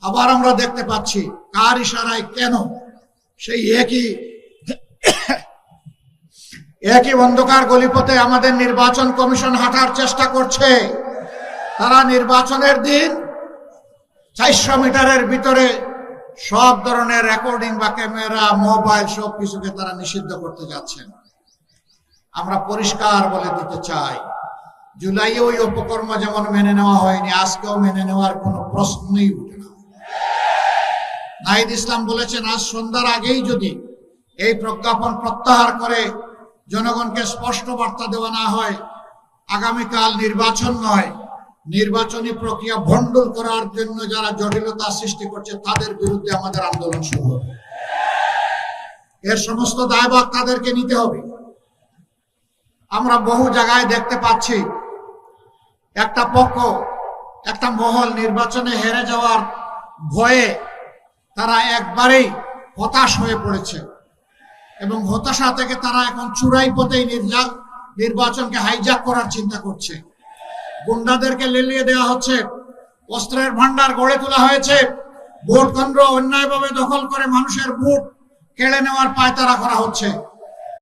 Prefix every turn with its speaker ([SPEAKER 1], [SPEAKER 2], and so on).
[SPEAKER 1] আবার আমরা দেখতে পাচ্ছি কার ইশারায় কেন সেই একই অন্ধকার গলিপথে আমাদের নির্বাচন কমিশন হাঁটার চেষ্টা করছে। তারা নির্বাচনের দিন 400 মিটারের ভিতরে সব ধরনের রেকর্ডিং বা ক্যামেরা, মোবাইল সবকিছুকে তারা নিষিদ্ধ করতে যাচ্ছেন। আমরা পরিষ্কার বলে দিতে চাই, জুলাইয়ে ওই উপকর্ম যেমন মেনে নেওয়া হয়নি, আজকেও মেনে নেওয়ার কোনো প্রশ্নই উঠে না। নাহিদ ইসলাম বলেছেন, আজ সন্ধ্যার আগেই যদি এই প্রজ্ঞাপন প্রত্যাহার করে জনগণকে স্পষ্ট বার্তা দেওয়া না হয় আগামীকাল নির্বাচন নয়, নির্বাচনী প্রক্রিয়া ভণ্ডুল করার জন্য যারা জটিলতা সৃষ্টি করছে তাদের বিরুদ্ধে আমাদের আন্দোলন শুরু হবে। এর সমস্ত দায়ভার তাদেরকে নিতে হবে। আমরা বহু জায়গায় দেখতে পাচ্ছি একটা পক্ষ, একটা মহল নির্বাচনে হেরে যাওয়ার ভয়ে তারা একবারেই হতাশ হয়ে পড়েছে এবং হতাশা থেকে তারা এখন চূড়াই পথেই নির্বাচনকে হাইজ্যাক করার চিন্তা করছে। গুন্ডাদেরকে লেলিয়ে দেওয়া হচ্ছে, অস্ত্রের ভান্ডার গড়ে তোলা হয়েছে, ভোট কেন্দ্র অন্যায়ভাবে দখল করে মানুষের ভোট কেড়ে নেওয়ার পায়তারা করা হচ্ছে।